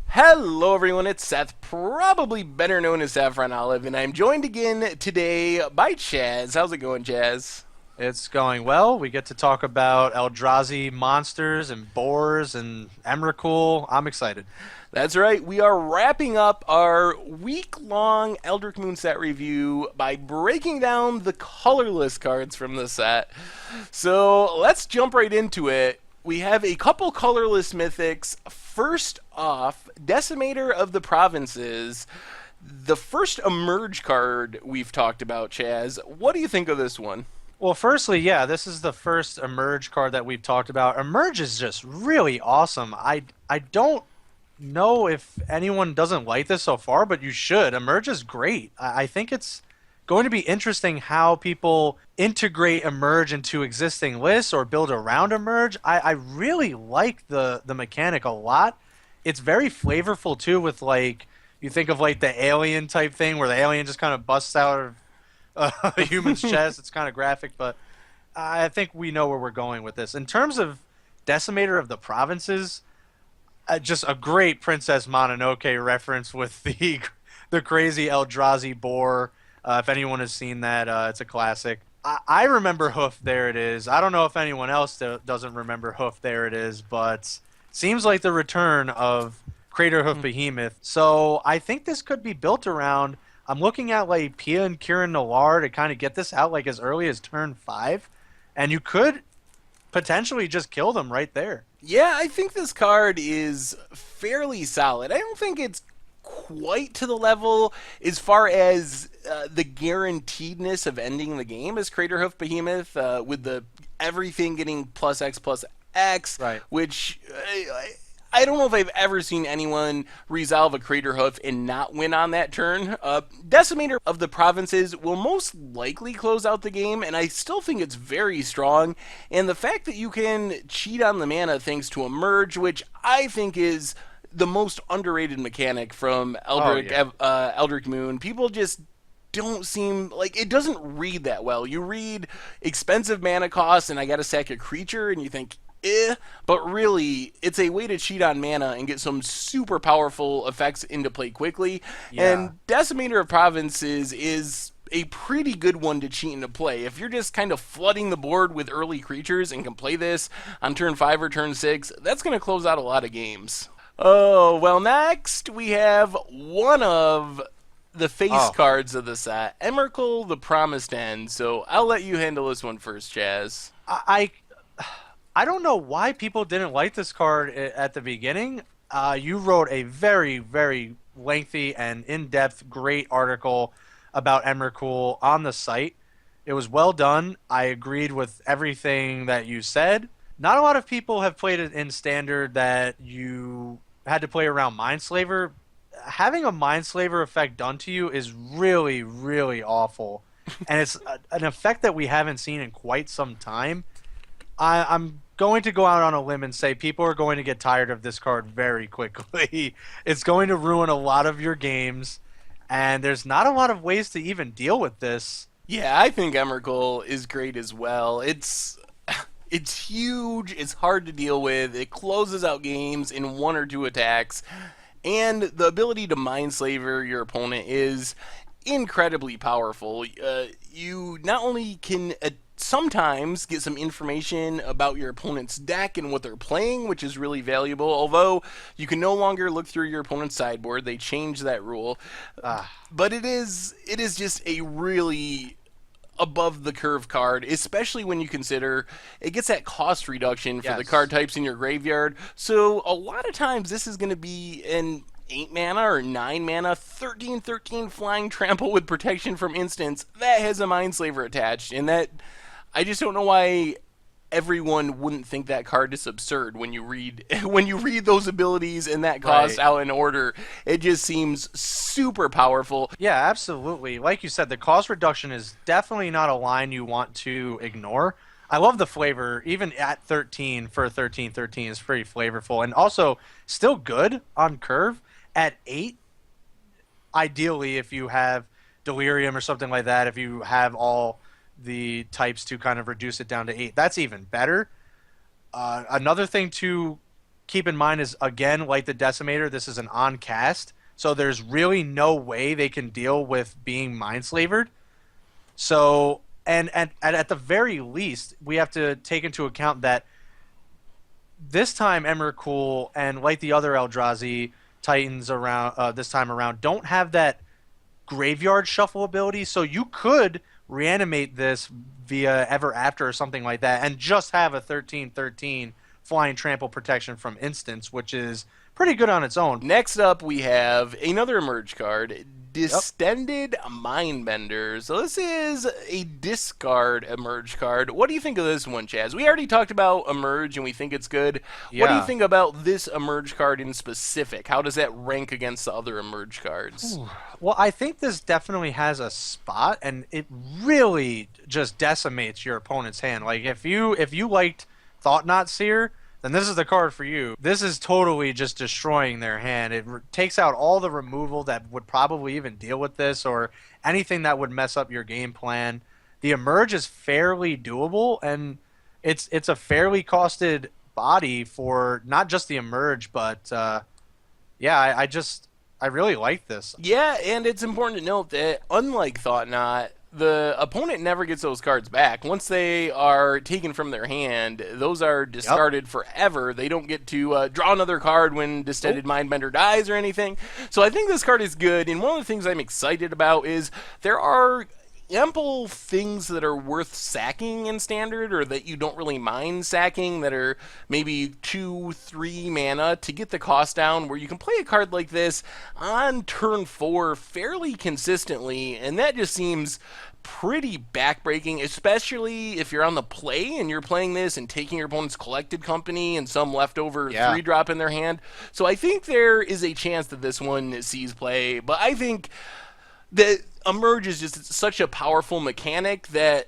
Hello, everyone. It's Seth, probably better known as Saffron Olive, and I'm joined again today by Chaz. How's it going, Chaz? It's going well. We get to talk about Eldrazi monsters and boars and Emrakul. I'm excited. That's right. We are wrapping up our week-long Eldritch Moon set review by breaking down the colorless cards from the set. So let's jump right into it. We have a couple colorless mythics. First off, Decimator of the Provences. The first emerge card we've talked about, Chaz. What do you think of this one? Well, firstly, yeah, this is the first Emerge card that we've talked about. Emerge is just really awesome. I don't know if anyone doesn't like this so far, but you should. Emerge is great. I think it's going to be interesting how people integrate Emerge into existing lists or build around Emerge. I really like the mechanic a lot. It's very flavorful too, with like you think of like the alien type thing where the alien just kind of busts out of a human's chest. It's kind of graphic, but I think we know where we're going with this. In terms of Decimator of the Provinces, just a great Princess Mononoke reference with the crazy Eldrazi boar. If anyone has seen that, it's a classic. I remember Hoof. There it is. I don't know if anyone else doesn't remember Hoof. There it is, but seems like the return of Crater Hoof Behemoth. So I think this could be built around. I'm looking at like Pia and Kieran Noir to kind of get this out like as early as turn 5, and you could potentially just kill them right there. Yeah, I think this card is fairly solid. I don't think it's quite to the level as far as the guaranteedness of ending the game as Craterhoof Behemoth with the everything getting plus X plus X, Right. which I don't know if I've ever seen anyone resolve a Craterhoof and not win on that turn. Decimator of the Provinces will most likely close out the game, and I still think it's very strong. And the fact that you can cheat on the mana thanks to Emerge, which I think is the most underrated mechanic from Oh yeah. Eldritch Moon. People just don't seem like it doesn't read that well. You read expensive mana costs, and I got to sack a creature, and you think, but really, it's a way to cheat on mana and get some super powerful effects into play quickly. Yeah. And Decimator of Provinces is a pretty good one to cheat into play. If you're just kind of flooding the board with early creatures and can play this on turn 5 or turn 6, that's going to close out a lot of games. Oh, well, next we have one of the face Oh, cards of the set, Emrakul, the Promised End. So I'll let you handle this one first, Chaz. I I don't know why people didn't like this card at the beginning. You wrote a very, very lengthy and in-depth, great article about Emrakul on the site. It was well done. I agreed with everything that you said. Not a lot of people have played it in standard that you had to play around Mindslaver. Having a Mindslaver effect done to you is really, really awful. And it's an effect that we haven't seen in quite some time. I'm going to go out on a limb and say people are going to get tired of this card very quickly. It's going to ruin a lot of your games, and there's not a lot of ways to even deal with this. Yeah, I think Emrakul is great as well. It's huge, it's hard to deal with, it closes out games in one or two attacks, and the ability to Mindslaver your opponent is incredibly powerful. You not only can sometimes get some information about your opponent's deck and what they're playing, which is really valuable, although you can no longer look through your opponent's sideboard. They changed that rule. Ah, But it is just a really above the curve card, especially when you consider it gets that cost reduction for the card yes. types in your graveyard. So a lot of times this is going to be an 8 mana or 9 mana, 13/13 flying trample with protection from instants that has a Mindslaver attached. And that, I just don't know why everyone wouldn't think that card is absurd when you read when you read those abilities and that cost Right. out in order. It just seems super powerful. Yeah, absolutely. Like you said, the cost reduction is definitely not a line you want to ignore. I love the flavor, even at 13 for 13/13 is pretty flavorful and also still good on curve. At 8, ideally, if you have delirium or something like that, if you have all the types to kind of reduce it down to 8, that's even better. Another thing to keep in mind is, again, like the Decimator, this is an on cast, so there's really no way they can deal with being mind-slavered. So, and at the very least, we have to take into account that this time Emrakul and like the other Eldrazi Titans around this time around don't have that graveyard shuffle ability, so you could reanimate this via Ever After or something like that and just have a 13/13 flying trample protection from instants, which is pretty good on its own. Next up, we have another Emerge card, Yep. Distended Mindbender. So this is a discard Emerge card. What do you think of this one, Chaz? We already talked about Emerge and we think it's good. What do you Yeah. think about this Emerge card in specific? How does that rank against the other Emerge cards? Ooh. Well, I think this definitely has a spot, and it really just decimates your opponent's hand. Like if you liked Thought Knot Seer, then this is the card for you. This is totally just destroying their hand. It takes out all the removal that would probably even deal with this or anything that would mess up your game plan. The Emerge is fairly doable, and it's a fairly costed body for not just the Emerge, but yeah, I really like this. Yeah, and it's important to note that unlike Thought Knot, the opponent never gets those cards back. Once they are taken from their hand, those are discarded forever. They don't get to draw another card when Distended Mindbender dies or anything. So I think this card is good, and one of the things I'm excited about is there are ample things that are worth sacking in Standard, or that you don't really mind sacking, that are maybe 2-3 mana to get the cost down, where you can play a card like this on turn 4 fairly consistently, and that just seems pretty backbreaking, especially if you're on the play and you're playing this and taking your opponent's collected company and some leftover Yeah. 3-drop in their hand. So I think there is a chance that this one sees play, but I think that Emerge is just such a powerful mechanic that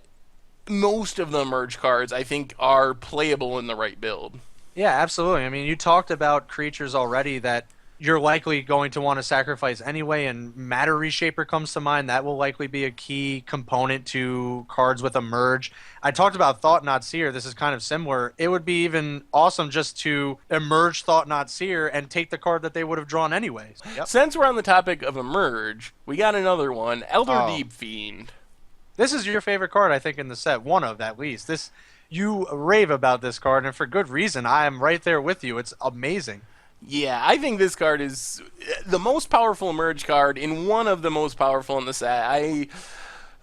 most of the Emerge cards, I think, are playable in the right build. Yeah, absolutely. I mean, you talked about creatures already that you're likely going to want to sacrifice anyway, and Matter Reshaper comes to mind. That will likely be a key component to cards with Emerge. I talked about Thought Knot Seer. This is kind of similar. It would be even awesome just to Emerge Thought Knot Seer and take the card that they would have drawn anyways. Yep. Since we're on the topic of Emerge, we got another one, Elder Oh. Deep-Fiend. This is your favorite card, I think, in the set. One of, at least. This, you rave about this card, and for good reason. I am right there with you. It's amazing. Yeah, I think this card is the most powerful Emerge card and one of the most powerful in the set.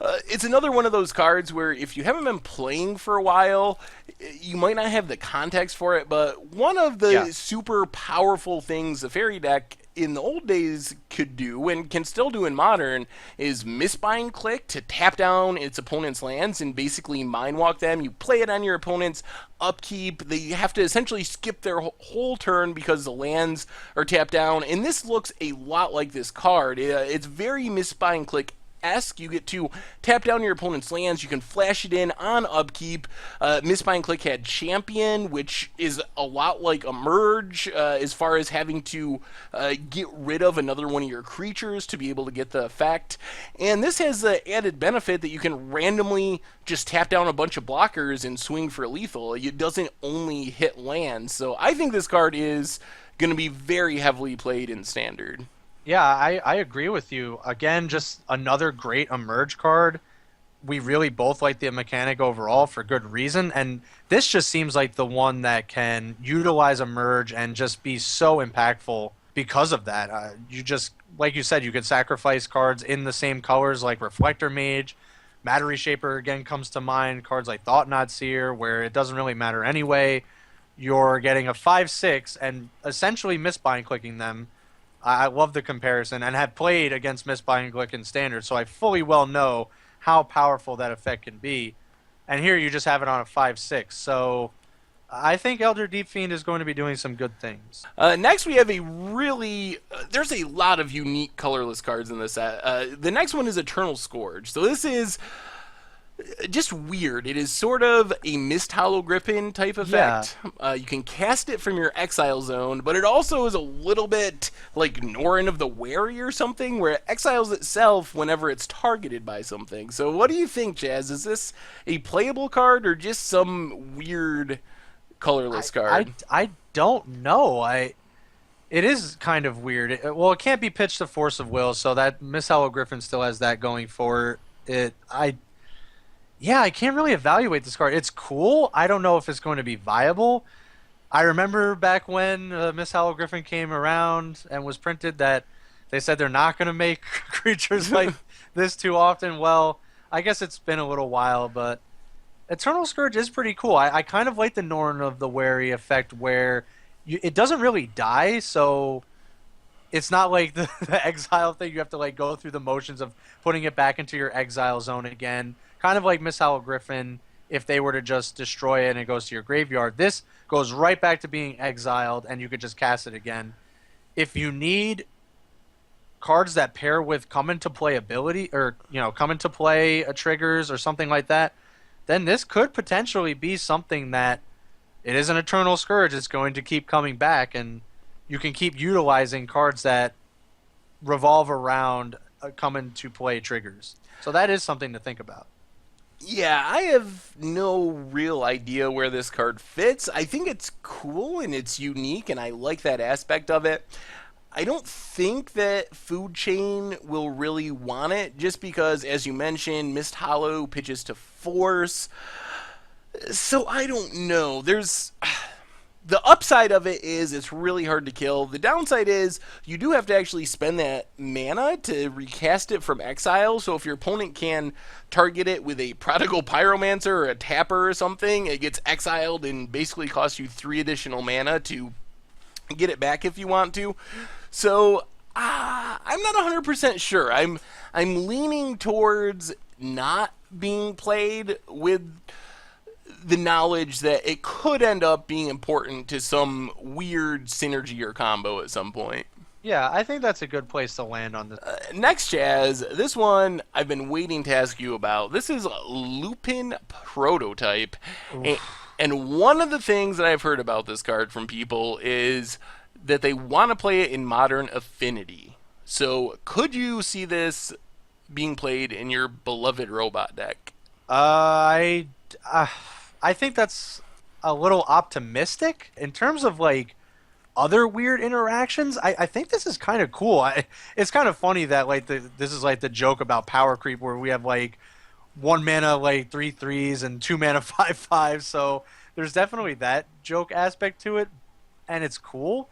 It's another one of those cards where if you haven't been playing for a while, you might not have the context for it, but one of the super powerful things the Fairy deck in the old days could do, and can still do in Modern, is Misbind Click to tap down its opponent's lands and basically mind walk them. You play it on your opponent's upkeep. They have to essentially skip their whole turn because the lands are tapped down, and this looks a lot like this card. It's very Misbind Click. You get to tap down your opponent's lands. You can flash it in on upkeep. Misbind Click had Champion, which is a lot like Emerge as far as having to get rid of another one of your creatures to be able to get the effect. And this has the added benefit that you can randomly just tap down a bunch of blockers and swing for lethal. It doesn't only hit lands. So I think this card is going to be very heavily played in Standard. Yeah, I agree with you. Again, just another great Emerge card. We really both like the mechanic overall for good reason, and this just seems like the one that can utilize Emerge and just be so impactful because of that. You just, like you said, you could sacrifice cards in the same colors like Reflector Mage. Matter Reshaper again comes to mind. Cards like Thought Knot Seer, where it doesn't really matter anyway. You're getting a 5/6 and essentially misbind clicking them. I love the comparison and have played against Misbind Click in Standard, so I fully well know how powerful that effect can be. And here you just have it on a 5/6. So I think Elder Deep-Fiend is going to be doing some good things. Next, we have a really... there's a lot of unique colorless cards in this set. The next one is Eternal Scourge. So this is just weird. It is sort of a Mist Hollow Griffin type effect. You can cast it from your exile zone, but it also is a little bit like Norin of the Wary or something, where it exiles itself whenever it's targeted by something. So what do you think, Jazz? Is this a playable card or just some weird colorless card? I don't know. It is kind of weird. Well, it can't be pitched to Force of Will, so that Miss Hollow Griffin still has that going for it. I can't really evaluate this card. It's cool. I don't know if it's going to be viable. I remember back when Miss Hollow Griffin came around and was printed that they said they're not going to make creatures like this too often. Well, I guess it's been a little while, but Eternal Scourge is pretty cool. I kind of like the Norn of the Wary effect where it doesn't really die, so it's not like the exile thing. You have to like go through the motions of putting it back into your exile zone again. Kind of like Miss Hollow Griffin, if they were to just destroy it and it goes to your graveyard. This goes right back to being exiled, and you could just cast it again. If you need cards that pair with come into play ability, or come into play triggers or something like that, then this could potentially be something that it is an Eternal Scourge. It's going to keep coming back, and you can keep utilizing cards that revolve around come into play triggers. So that is something to think about. Yeah, I have no real idea where this card fits. I think it's cool and it's unique, and I like that aspect of it. I don't think that Food Chain will really want it, just because, as you mentioned, Mist Hollow pitches to Force. So I don't know. The upside of it is it's really hard to kill. The downside is you do have to actually spend that mana to recast it from exile. So if your opponent can target it with a Prodigal Pyromancer or a Tapper or something, it gets exiled and basically costs you 3 additional mana to get it back if you want to. So I'm not 100% sure. I'm leaning towards not being played with the knowledge that it could end up being important to some weird synergy or combo at some point. Yeah, I think that's a good place to land on this. Next, Jazz, this one I've been waiting to ask you about. This is Lupine Prototype. And one of the things that I've heard about this card from people is that they want to play it in Modern Affinity. So could you see this being played in your beloved robot deck? I think that's a little optimistic in terms of like other weird interactions. I think this is kind of cool. It's kind of funny that like this is like the joke about power creep where we have like 1 mana like 3/3s and 2 mana 5/5. So there's definitely that joke aspect to it, and it's cool.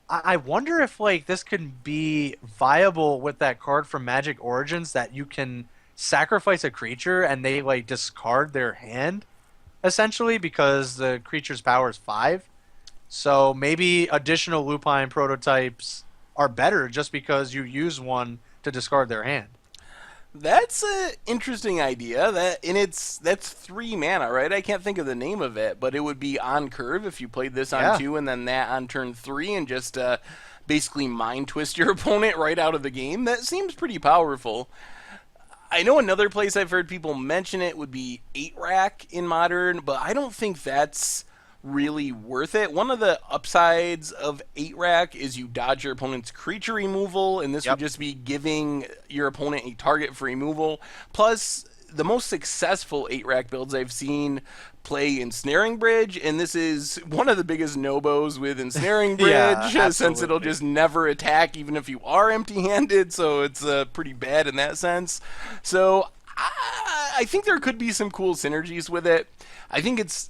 I wonder if like this can be viable with that card from Magic Origins that you can sacrifice a creature and they like discard their hand essentially because the creature's power is 5. So maybe additional Lupine prototypes are better just because you use one to discard their hand. That's an interesting idea. That's 3 mana, right? I can't think of the name of it, but it would be on curve if you played this on 2 and then that on turn 3 and just basically mind twist your opponent right out of the game. That seems pretty powerful. I know another place I've heard people mention it would be 8-Rack in Modern, but I don't think that's really worth it. One of the upsides of 8-Rack is you dodge your opponent's creature removal, and this would just be giving your opponent a target for removal. Plus, the most successful 8-Rack builds I've seen play Ensnaring Bridge, and this is one of the biggest nobos with Ensnaring Bridge, since it'll just never attack even if you are empty-handed, so it's pretty bad in that sense. So I think there could be some cool synergies with it. I think it's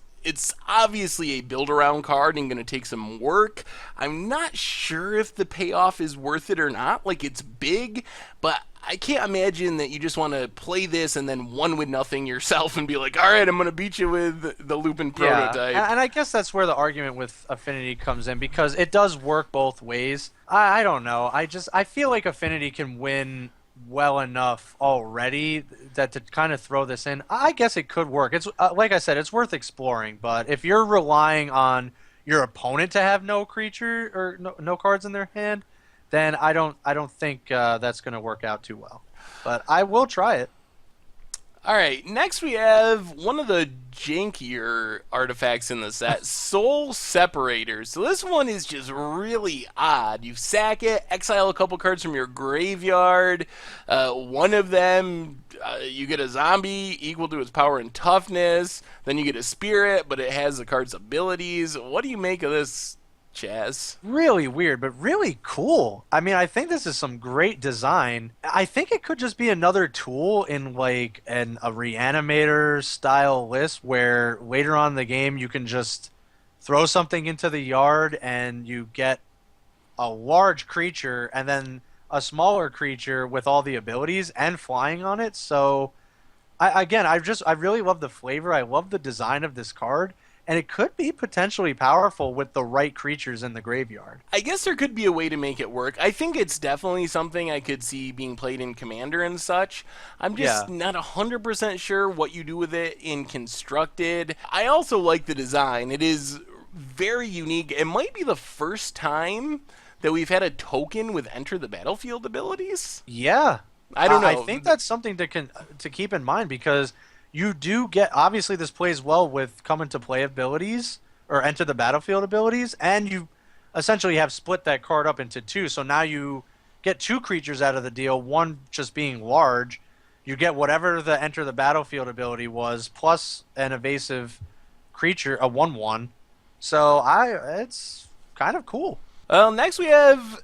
obviously a build-around card and going to take some work. I'm not sure if the payoff is worth it or not. Like, it's big, but I can't imagine that you just want to play this and then 1-0 yourself and be like, all right, I'm going to beat you with the Lupine Prototype. And I guess that's where the argument with Affinity comes in, because it does work both ways. I don't know. I feel like Affinity can win well enough already that to kind of throw this in, I guess it could work. It's like I said, it's worth exploring, but if you're relying on your opponent to have no creature or no cards in their hand, then I don't think that's going to work out too well. But I will try it. All right, next we have one of the jankier artifacts in the set, Soul Separator. So this one is just really odd. You sack it, exile a couple cards from your graveyard. One of them, you get a zombie equal to its power and toughness. Then you get a spirit, but it has the card's abilities. What do you make of this, Chaz? Really weird, but really cool. I mean, I think this is some great design. I think it could just be another tool in like a reanimator style list where later on in the game you can just throw something into the yard and you get a large creature and then a smaller creature with all the abilities and flying on it. So I really love the flavor. I love the design of this card, and it could be potentially powerful with the right creatures in the graveyard. I guess there could be a way to make it work. I think it's definitely something I could see being played in Commander and such. I'm just Yeah. not 100% sure what you do with it in Constructed. I also like the design. It is very unique. It might be the first time that we've had a token with Enter the Battlefield abilities. Yeah. I don't know. I think that's something to keep in mind because you do get obviously this plays well with come into play abilities or enter the battlefield abilities, and you essentially have split that card up into two. So now you get two creatures out of the deal, one just being large. You get whatever the enter the battlefield ability was, plus an evasive creature, a 1/1. So it's kind of cool. Next we have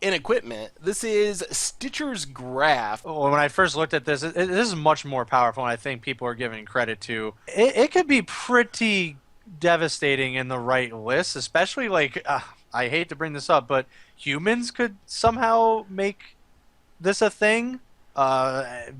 an equipment. This is Stitcher's Graft. When I first looked at this, this is much more powerful than I think people are giving credit to. It could be pretty devastating in the right list, especially like, I hate to bring this up, but humans could somehow make this a thing.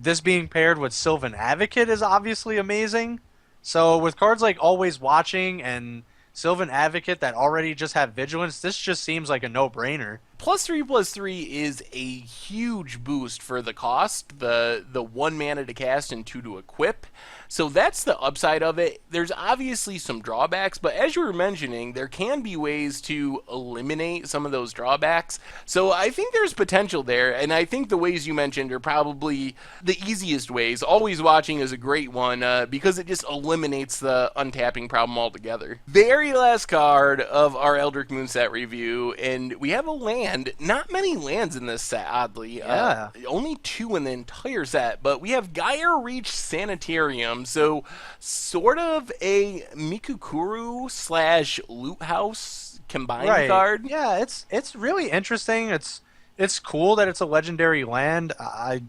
This being paired with Sylvan Advocate is obviously amazing. So with cards like Always Watching and Sylvan Advocate that already just have Vigilance, this just seems like a no-brainer. +3/+3 is a huge boost for the cost, the 1 mana to cast and 2 to equip. So that's the upside of it. There's obviously some drawbacks, but as you were mentioning, there can be ways to eliminate some of those drawbacks. So I think there's potential there, and I think the ways you mentioned are probably the easiest ways. Always Watching is a great one because it just eliminates the untapping problem altogether. Very last card of our Eldritch Moon set review, and we have a land. Not many lands in this set, oddly. Yeah. Only 2 in the entire set, but we have Geier Reach Sanitarium. So, sort of a Mikukuru slash Loot House combined card. Yeah, it's really interesting. It's cool that it's a legendary land. I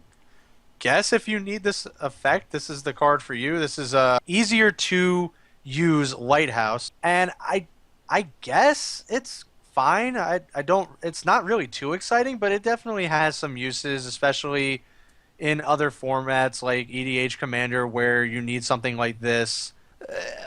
guess if you need this effect, this is the card for you. This is a easier to use Lighthouse, and I guess it's fine. I don't. It's not really too exciting, but it definitely has some uses, especially in other formats like EDH Commander where you need something like this.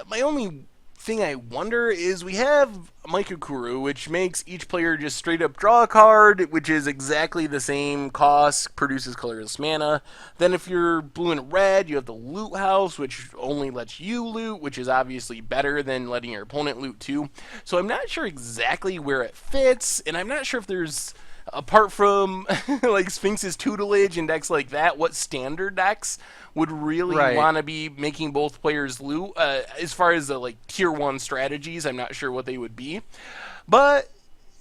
My only thing I wonder is we have Mikukuru, which makes each player just straight up draw a card, which is exactly the same cost, produces colorless mana. Then if you're blue and red, you have the Loot House, which only lets you loot, which is obviously better than letting your opponent loot too. So I'm not sure exactly where it fits, and I'm not sure if there's, apart from like Sphinx's tutelage and decks like that, what standard decks would really want to be making both players loot. As far as the like tier 1 strategies, I'm not sure what they would be, but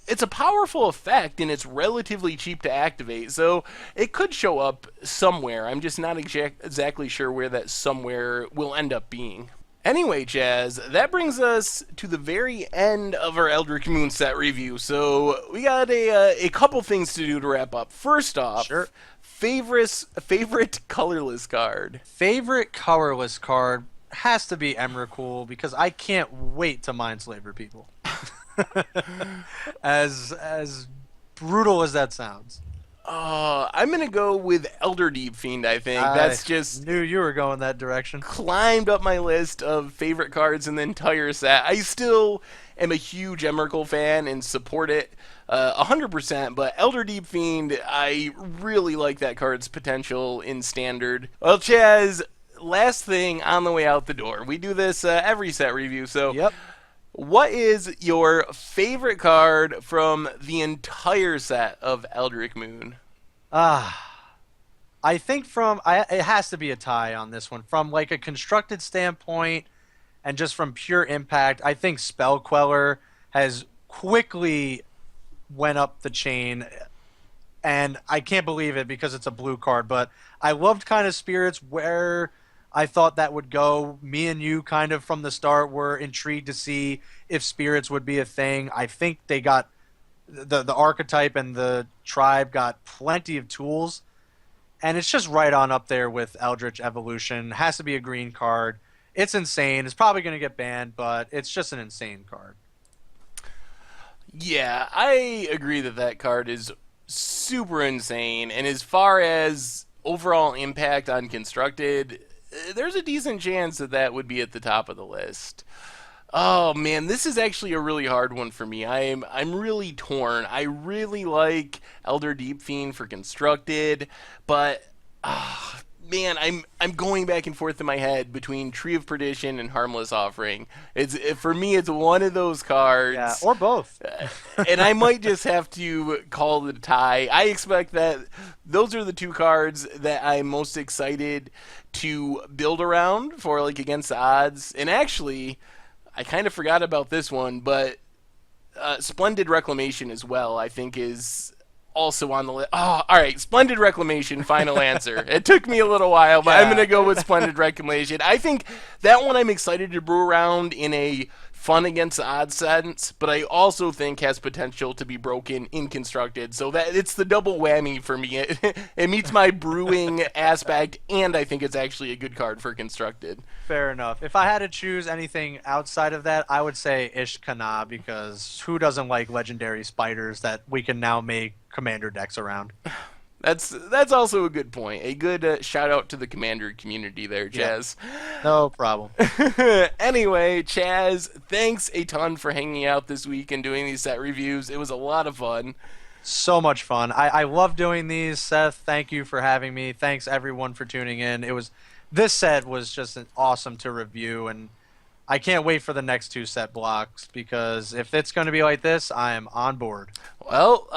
it's a powerful effect and it's relatively cheap to activate, so it could show up somewhere. I'm just not exactly sure where that somewhere will end up being. Anyway, Chaz, that brings us to the very end of our Eldritch Moon set review. So we got a couple things to do to wrap up. First off, Sure. favorite colorless card. Favorite colorless card has to be Emrakul because I can't wait to Mindslaver people. as brutal as that sounds. I'm gonna go with Elder Deep-Fiend. I think that's just knew you were going that direction. climbed up my list of favorite cards in the entire set. I still am a huge Emrakul fan and support it 100%, but Elder Deep-Fiend, I really like that card's potential in Standard. Well, Chaz, last thing on the way out the door. We do this every set review, so Yep. what is your favorite card from the entire set of Eldritch Moon? I think it has to be a tie on this one. From like a constructed standpoint and just from pure impact, I think Spell Queller has quickly went up the chain, and I can't believe it because it's a blue card. But I loved kind of Spirits where I thought that would go. Me and you kind of from the start were intrigued to see if Spirits would be a thing. I think they got the archetype and the tribe got plenty of tools, and it's just right on up there with Eldritch Evolution. Has to be a green card. It's insane. It's probably going to get banned, but it's just an insane card. Yeah, I agree that that card is super insane. And as far as overall impact on constructed, there's a decent chance that that would be at the top of the list. Oh man, this is actually a really hard one for me. I'm really torn. I really like Elder Deep-Fiend for constructed, but man, I'm going back and forth in my head between Tree of Perdition and Harmless Offering. For me, it's one of those Yeah, cards, or both. and I might just have to call it a tie. I expect that those are the two cards that I'm most excited to build around for, like against the odds. And actually, I kind of forgot about this one, but Splendid Reclamation as well, I think, is also on the list. Oh, all right. Splendid Reclamation, final answer. It took me a little while, but I'm going to go with Splendid Reclamation. I think that one I'm excited to brew around in a fun against the odds sense, but I also think has potential to be broken in constructed. So that it's the double whammy for me. It meets my brewing aspect, and I think it's actually a good card for constructed. Fair enough. If I had to choose anything outside of that, I would say Ishkana, because who doesn't like legendary spiders that we can now make commander decks around? That's also a good point. A good shout out to the Commander community there, Chaz. Yeah. No problem. Anyway, Chaz, thanks a ton for hanging out this week and doing these set reviews. It was a lot of fun. So much fun. I love doing these. Seth, thank you for having me. Thanks everyone for tuning in. This set was just awesome to review, and I can't wait for the next two set blocks, because if it's going to be like this, I am on board. Well,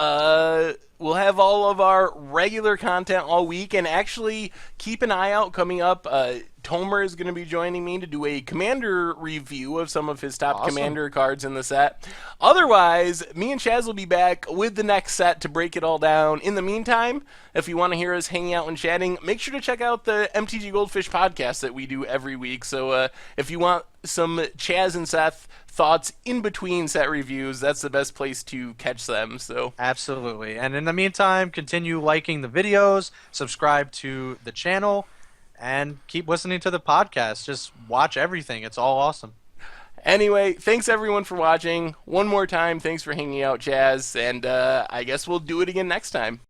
we'll have all of our regular content all week, and actually keep an eye out coming up. Tomer is going to be joining me to do a commander review of some of his top commander cards in the set. Otherwise, me and Chaz will be back with the next set to break it all down. In the meantime, if you want to hear us hanging out and chatting, make sure to check out the MTG Goldfish podcast that we do every week. So if you want some Chaz and Seth thoughts in between set reviews, that's the best place to catch them. So Absolutely. And in the meantime, continue liking the videos, subscribe to the channel, and keep listening to the podcast. Just watch everything. It's all awesome. anyway, thanks everyone for watching. One more time, thanks for hanging out, Chaz, and I guess we'll do it again next time.